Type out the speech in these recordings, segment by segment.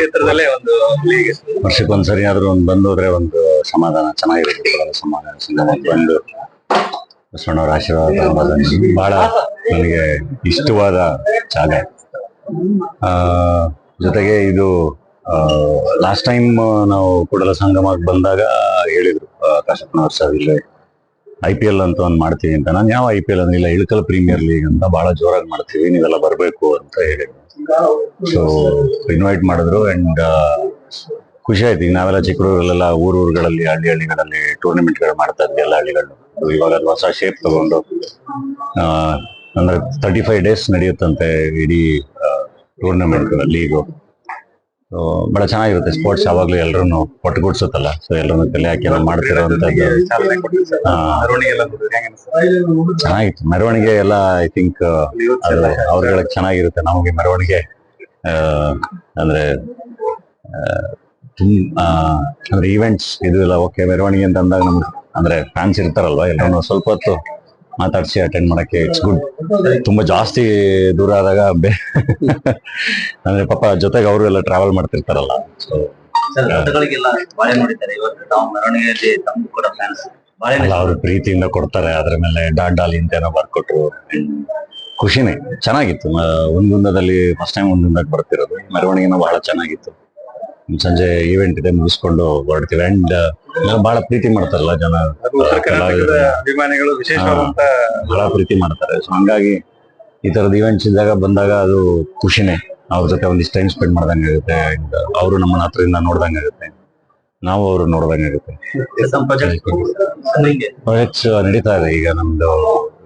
ಕ್ಷೇತ್ರದಲ್ಲೇ ಒಂದು ವರ್ಷಕ್ಕೊಂದ್ಸರಿ ಆದ್ರೂ ಒಂದು ಬಂದು ಹೋದ್ರೆ ಒಂದು ಸಮಾಧಾನ ಚೆನ್ನಾಗಿರುತ್ತೆ. ಸಮಾಧಾನ ಸಂಗಮಕ್ಕೆ ಬಂದು ಬಸವಣ್ಣವರ ಆಶೀರ್ವಾದ ತಗೊಂಡು ಬಹಳ ನನಗೆ ಇಷ್ಟವಾದ ಜಾಗ. ಜೊತೆಗೆ ಇದು ಲಾಸ್ಟ್ ಟೈಮ್ ನಾವು ಕೂಡಲ ಸಂಗಮಕ್ಕೆ ಬಂದಾಗ ಹೇಳಿದ್ರು ಕಾಶಪ್ಪನವ್ರ ಸರ್ ಇಲ್ಲೇ IPL ಅಂತ ಒಂದು ಮಾಡ್ತೀವಿ ಅಂತ. ನಾನು ಯಾವ IPL ಅಂದ್ರೆ ಇಲ್ಲ, ಇಳಕಲ್ ಪ್ರೀಮಿಯರ್ ಲೀಗ್ ಅಂತ ಬಹಳ ಜೋರಾಗಿ ಮಾಡ್ತೀವಿ, ನೀವೆಲ್ಲ ಬರ್ಬೇಕು ಅಂತ ಹೇಳಿದ್ರು. ಸೊ ಇನ್ವೈಟ್ ಮಾಡಿದ್ರು ಅಂಡ್ ಖುಷಿ ಆಯ್ತು. ಈಗ ನಾವೆಲ್ಲ ಚಿಕ್ಕೂರಲ್ಲೆಲ್ಲ ಊರುಗಳಲ್ಲಿ ಹಳ್ಳಿಗಳಲ್ಲಿ ಟೂರ್ನಮೆಂಟ್ಗಳು ಮಾಡ್ತಾ ಇದ್ವಿ ಎಲ್ಲ ಹಳ್ಳಿಗಳು. ಇವಾಗ ಅದು ಹೊಸ ಶೇಪ್ ತಗೊಂಡು ಅಂದ್ರೆ 35 days ನಡೆಯುತ್ತಂತೆ ಇಡೀ ಟೂರ್ನಮೆಂಟ್ ಲೀಗು. ಬಹಳ ಚೆನ್ನಾಗಿರುತ್ತೆ ಸ್ಪೋರ್ಟ್ಸ್. ಯಾವಾಗ್ಲೂ ಎಲ್ರು ಒಟ್ಟುಗೂಡ್ಸುತ್ತಲ್ಲ, ಸೊ ಎಲ್ಲರನ್ನು ತಲೆ ಹಾಕಿ ಮಾಡ್ತಿರೋಂಥದ್ದು ಚೆನ್ನಾಗಿತ್ತು. ಮೆರವಣಿಗೆ ಎಲ್ಲ ಐ ಥಿಂಕ್ ಅವ್ರಗಳಿಗೆ ಚೆನ್ನಾಗಿರುತ್ತೆ. ನಮಗೆ ಮೆರವಣಿಗೆ ಅಂದ್ರೆ ಅಂದ್ರೆ ಈವೆಂಟ್ಸ್ ಇದು ಎಲ್ಲ ಓಕೆ. ಮೆರವಣಿಗೆ ಅಂತ ಅಂದಾಗ ನಮ್ಗೆ ಅಂದ್ರೆ ಫ್ಯಾನ್ಸ್ ಇರ್ತಾರಲ್ವಾ, ಎಲ್ಲರೂ ಸ್ವಲ್ಪ ಹೊತ್ತು ಮಾತಾಡ್ಸಿ ಅಟೆಂಡ್ ಮಾಡಕ್ಕೆ ಇಟ್ಸ್ ಗುಡ್. ತುಂಬಾ ಜಾಸ್ತಿ ದೂರ ಆದಾಗ ಅಂದ್ರೆ ಪಾಪ ಜೊತೆಗೆ ಅವರು ಎಲ್ಲ ಟ್ರಾವೆಲ್ ಮಾಡ್ತಿರ್ತಾರಲ್ಲ. ಸೊ ಅವ್ರು ಪ್ರೀತಿಯಿಂದ ಕೊಡ್ತಾರೆ. ಅದ್ರ ಮೇಲೆ ಡಾಲಿ ಅಂತ ಏನೋ ಬರ್ಕೊಟ್ರು. ಖುಷಿನೇ ಚೆನ್ನಾಗಿತ್ತು. ಒಂದುಂದದಲ್ಲಿ ಫಸ್ಟ್ ಟೈಮ್ ಒಂದುಂದಕ್ಕೆ ಬರ್ತಿರೋದು. ಮೆರವಣಿಗೆನೂ ಬಹಳ ಚೆನ್ನಾಗಿತ್ತು. ಸಂಜೆ ಈವೆಂಟ್ ಇದೆ, ಮುಗಿಸ್ಕೊಂಡು ಹೊರಡ್ತೀವಿ. ಅಂಡ್ ಬಹಳ ಪ್ರೀತಿ ಮಾಡ್ತಾರಲ್ಲ ಜನ, ಅಭಿಮಾನಿಗಳು ವಿಶೇಷವಾದಂತ ಬಹಳ ಪ್ರೀತಿ ಮಾಡ್ತಾರೆ. ಸೊ ಹಂಗಾಗಿ ಈ ತರದ ಈವೆಂಟ್ಸ್ ಇದ್ದಾಗ ಬಂದಾಗ ಅದು ಖುಷಿನೇ. ಅವ್ರ ಜೊತೆ ಒಂದಿಷ್ಟು ಟೈಮ್ ಸ್ಪೆಂಡ್ ಮಾಡ್ದಂಗೆ ಆಗುತ್ತೆ. ಅಂಡ್ ಅವರು ನಮ್ಮನ್ನ ಹತ್ರದಿಂದ ನೋಡ್ದಂಗೆ ಆಗುತ್ತೆ, ನಾವು ಅವರು ನೋಡ್ದಂಗೆ ಆಗುತ್ತೆ. ಪ್ರಾಜೆಕ್ಟ್ಸ್ ನಡೀತಾ ಇದೆ. ಈಗ ನಮ್ದು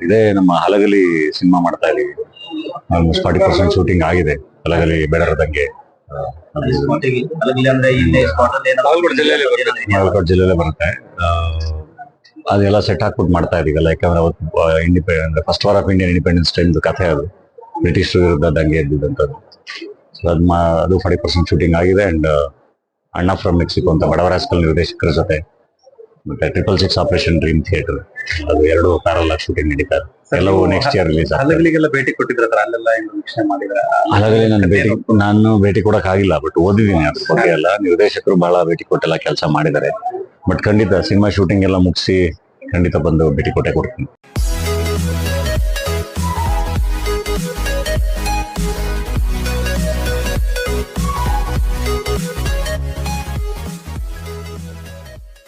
ಇದೇ ನಮ್ಮ ಹಲಗಲಿ ಸಿನಿಮಾ ಮಾಡ್ತಾ ಇದೀವಿ. ಆಲ್ಮೋಸ್ಟ್ 40% ಶೂಟಿಂಗ್ ಆಗಿದೆ. ಹಲಗಲಿ ಬೇಡರದಂಗೆ ಬಾಗಲಕೋಟೆ ಜಿಲ್ಲೆಯಲ್ಲೇ ಬರುತ್ತೆ. ಅದೆಲ್ಲ ಸೆಟ್ ಹಾಕ್ಬಿಟ್ಟು ಮಾಡ್ತಾ ಇದೀವಲ್ಲ. ಯಾಕಂದ್ರೆ ಅವತ್ತು first war of Indian independence ಟೈಮ್ದು ಕಥೆ ಅದು, ಬ್ರಿಟಿಷ್ ವಿರುದ್ಧ ದಂಗೆ ಎದ್ದಿದ್ದಂಥದ್ದು. ಸೊ ಅದು 40% ಶೂಟಿಂಗ್ ಆಗಿದೆ. ಅಂಡ್ ಅಣ್ಣ ಫ್ರಮ್ ಮೆಕ್ಸಿಕೋ ಅಂತ ಬಡವರಾಸ್ಕಲ್ ನಿರ್ದೇಶಕರ ಜೊತೆ ಮತ್ತೆ 666 ಆಪರೇಷನ್ ಡ್ರೀಮ್ ಥಿಯೇಟರ್, ಅದು 2 ಪ್ಯಾರಲ್ ಶೂಟಿಂಗ್ ನಡೀತಾರೆ. ಎಲ್ಲವೂ ನೆಕ್ಸ್ಟ್ ಇಯರ್ ರಿಲೀಸ್ ಆಗ್ತದೆ. ಹಲಗಲಿಗೆಲ್ಲ ಭೇಟಿ ಕೊಟ್ಟಿದ್ರ ಅಲ್ಲೆಲ್ಲ ವೀಕ್ಷಣೆ ಮಾಡಿದ್ರೆ? ಹಲಗಲಿ ನಾನು ಭೇಟಿ ಕೊಡಕ್ ಆಗಿಲ್ಲ, ಬಟ್ ಓದಿದ್ದೀನಿ ಅದ್ರ ಬಗ್ಗೆ ಎಲ್ಲ. ನಿರ್ದೇಶಕರು ಬಹಳ ಭೇಟಿ ಕೊಟ್ಟೆಲ್ಲ ಕೆಲಸ ಮಾಡಿದ್ದಾರೆ. ಬಟ್ ಖಂಡಿತ ಸಿನಿಮಾ ಶೂಟಿಂಗ್ ಎಲ್ಲ ಮುಗಿಸಿ ಖಂಡಿತ ಬಂದು ಭೇಟಿ ಕೊಟ್ಟೆ ಕೊಡ್ತೀನಿ.